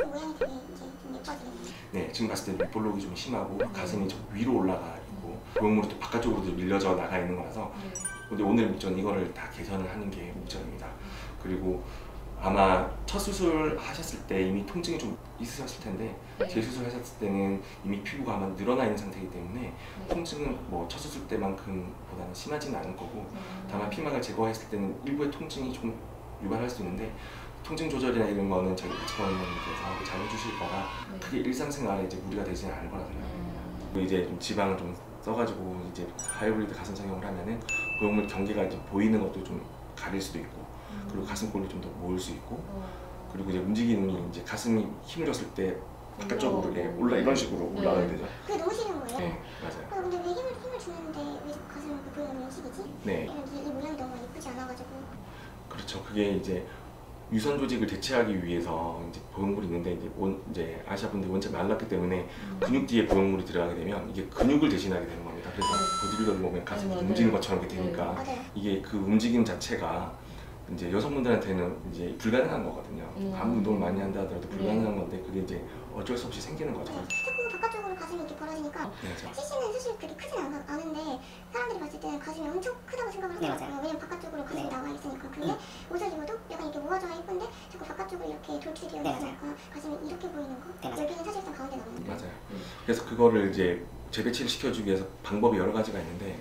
모양이 되게 이제 좀 예뻐지네요. 네, 지금 봤을 때 밑볼록이 좀 심하고 가슴이 좀 위로 올라가 있고 보형물이 또 바깥쪽으로도 밀려져 나가 있는 거라서 근데 오늘 목적은 이거를 다 개선을 하는 게 목적입니다. 그리고 아마 첫 수술 하셨을 때 이미 통증이 좀 있으셨을 텐데 재수술 하셨을 때는 이미 피부가 아마 늘어나 있는 상태이기 때문에 통증은 뭐 첫 수술 때만큼 보다는 심하지는 않을 거고 다만 피막을 제거했을 때는 일부의 통증이 좀 유발할 수 있는데 통증 조절이나 이런 거는 저희 치과의원님께서 잘 해주실 거라 크게 일상생활에 이제 무리가 되지는 않을 거라 생각합니다. 이제 좀 지방을 좀 써가지고 이제 하이브리드 가슴 착용을 하면은 보형물 경계가 이제 보이는 것도 좀 가릴 수도 있고 그리고 가슴골이 좀 더 모을 수 있고 그리고 이제 움직임이 이제 가슴이 힘을 줬을 때 바깥쪽으로 올라 이런 식으로 올라가게 되죠. 그게 너무 싫은 거예요? 네, 맞아요. 근데 왜 힘을 주는데 왜 가슴을 보이는 음식이지? 네. 이 모양이 너무 예쁘지 않아가지고. 그렇죠. 그게 이제 유선 조직을 대체하기 위해서 이제 보형물이 있는데 이제 아시아분들이 원체 말랐기 때문에 근육 뒤에 보형물이 들어가게 되면 이게 근육을 대신하게 되는 겁니다. 그래서 보디빌더를 보면 가슴이 움직이는 것처럼 이렇게 되니까 이게 그 움직임 자체가 이제 여성분들한테는 이제 불가능한 거거든요. 아무 운동을 많이 한다 하더라도 불가능한 건데 그게 이제 어쩔 수 없이 생기는 거죠. 자꾸 바깥쪽으로 가슴이 이렇게 벌어지니까 CC는 사실 그렇게 크진 않은데 사람들이 봤을 때는 가슴이 엄청 크다고 생각을 하더라고요. 왜냐면 바깥쪽으로 가슴이 나와 있으니까. 근데 옷을 입어도 약간 이렇게 모아져야 예쁜데 자꾸 바깥쪽으로 이렇게 돌출되어 있으니까 가슴이 이렇게 보이는 거. 여기는 사실상 가운데 나오는 거. 맞아요. 그래서 그거를 이제 재배치를 시켜주기 위해서 방법이 여러 가지가 있는데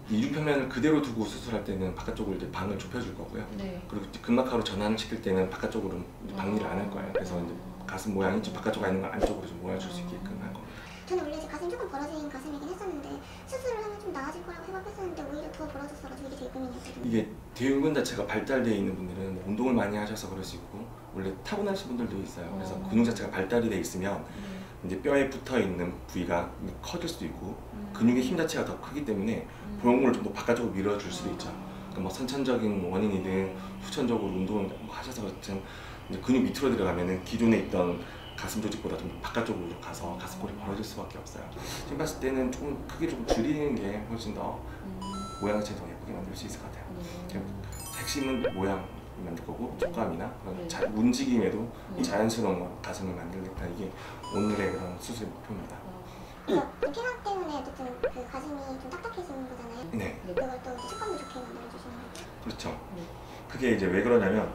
이중평면을 그대로 두고 수술할 때는 바깥쪽으로 이제 방을 좁혀줄 거고요. 그리고 근막하로 전환을 시킬 때는 바깥쪽으로 방리를 안 할 거예요. 그래서 이제 가슴 모양이 좀 바깥쪽에 있는 걸 안쪽으로 좀 모아줄 수 있게끔 할 겁니다. 저는 원래 제 가슴이 조금 벌어진 가슴이긴 했었는데 수술을 하면 좀 나아질 거라고 생각했었는데 오히려 더 벌어졌어가지고 이게 되게 고민이었거든요. 이게 대흉근 자체가 발달되어 있는 분들은 운동을 많이 하셔서 그럴 수 있고 원래 타고나신 분들도 있어요. 그래서 근육 자체가 발달이 돼 있으면 이제 뼈에 붙어 있는 부위가 커질 수도 있고 근육의 힘 자체가 더 크기 때문에 보형물을 좀 더 바깥쪽으로 밀어줄 수도 있죠. 그러니까 뭐 선천적인 원인이든 후천적으로 운동을 하셔서 그렇든 이제 근육 밑으로 들어가면은 기존에 있던 가슴 조직보다 좀 바깥쪽으로 가서 가슴골이 벌어질 수밖에 없어요. 지금 봤을 때는 조금 크게 좀 줄이는 게 훨씬 더 모양 자체를 더 예쁘게 만들 수 있을 것 같아요. 핵심은 모양 만들 거고 촉감이나 그런 움직임에도 자연스러운 가슴을 만들겠다. 이게 오늘의 그런 수술 목표입니다. 그래서 피막 때문에 어쨌든 그 가슴이 좀 딱딱해지는 거잖아요. 네. 그걸 또 이제 촉감도 좋게 만들어주시는 거죠. 그렇죠. 그게 이제 왜 그러냐면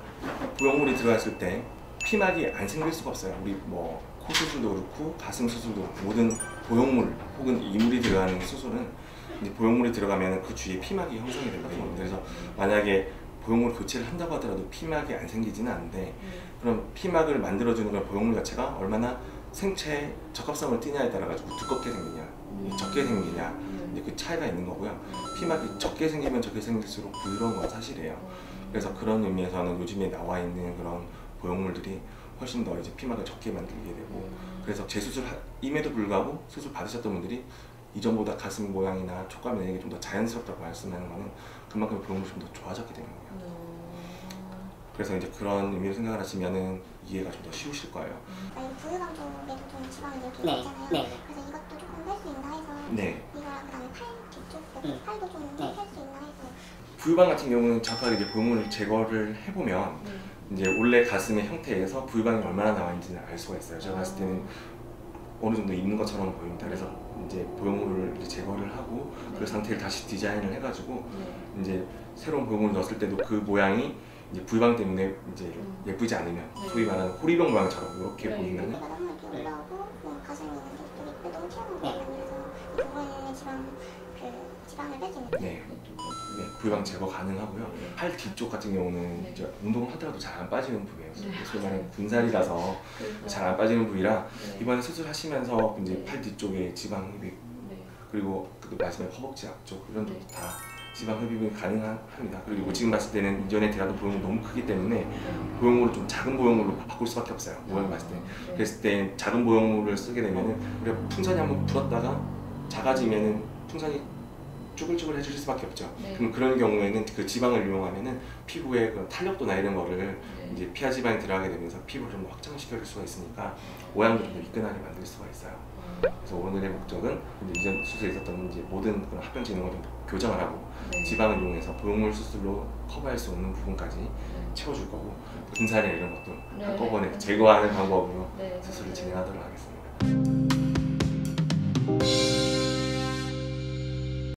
보형물이 들어갔을 때 피막이 안 생길 수가 없어요. 우리 뭐 코 수술도 그렇고 가슴 수술도 그렇고 모든 보형물 혹은 이물이 들어가는 수술은 이제 보형물이 들어가면 그 주위에 피막이 형성이 되거든요. 그래서 만약에 보형물 교체를 한다고 하더라도 피막이 안 생기지는 않는데 그럼 피막을 만들어주는 그런 보형물 자체가 얼마나 생체에 적합성을 띠냐에 따라 가지고 두껍게 생기냐 적게 생기냐 이제 그 차이가 있는 거고요. 피막이 적게 생기면 적게 생길수록 부드러운 건 사실이에요. 그래서 그런 의미에서는 요즘에 나와 있는 그런 보형물들이 훨씬 더 이제 피막을 적게 만들게 되고 그래서 재수술임에도 불구하고 수술 받으셨던 분들이 이전보다 가슴 모양이나 촉감이나 이게 좀 더 자연스럽다고 말씀하는 거는 그만큼 보형물이 좀 더 좋아졌기 때문이에요. 그래서 이제 그런 의미로 생각을 하시면은 이해가 좀 더 쉬우실 거예요. 부유방 쪽에도 좀 지방이 이렇게 있잖아요. 그래서 이것도 조금 뺄 수 있나 해서 이거랑 그다음에 팔 뒤쪽 팔도 좀 뺄 수 있나 해서 부유방 같은 경우는 정확하게 이제 보형물을 제거를 해보면 이제 원래 가슴의 형태에서 부유방이 얼마나 나와 있는지는 알 수가 있어요. 제가 봤을 때는 어느 정도 있는 것처럼 보입니다. 그래서 이제 보형물을 이제 제거를 하고 그 상태를 다시 디자인을 해가지고 이제 새로운 보형물을 넣었을 때도 그 모양이 이제 부유방 때문에 이제 예쁘지 않으면 소위 말하는 호리병 모양처럼 이렇게 보이면은 너무 이렇게 올라오고 가슴이 있는 게 너무 튀어나온 거라서 이 부분에 지방을 뺄 수 있는 부유방 제거 가능하고요. 팔 뒤쪽 같은 경우는 이제 운동을 하더라도 잘 안 빠지는 부위예요. 소위 말하는 군살이라서 잘 안 빠지는 부위라 이번에 수술하시면서 이제 팔 뒤쪽에 지방 흡입 그리고 그 말씀하신 허벅지 앞쪽 이런 쪽도 다 지방 흡입이 가능합니다. 그리고 지금 봤을 때는 이전에 들어갔던 보형물이 너무 크기 때문에 보형물을 좀 작은 보형물로 바꿀 수밖에 없어요. 모양을 봤을 때. 그랬을 때 작은 보형물을 쓰게 되면은 우리가 풍선이 한번 불었다가 작아지면은 풍선이 쭈글쭈글 해주실 수밖에 없죠. 그럼 그런 경우에는 그 지방을 이용하면은 피부의 그런 탄력도나 이런 거를 이제 피하 지방이 들어가게 되면서 피부를 좀 확장시켜줄 수가 있으니까 모양도 좀 더 미끈하게 만들 수가 있어요. 그래서 오늘의 목적은 이제 이전 수술에 있었던 이제 모든 그런 합병 기능을 좀 교정을 하고 네. 지방을 이용해서 보형물 수술로 커버할 수 없는 부분까지 채워줄 거고 분산이나 이런 것도 네. 한꺼번에 제거하는 방법으로 네. 수술을 진행하도록 하겠습니다.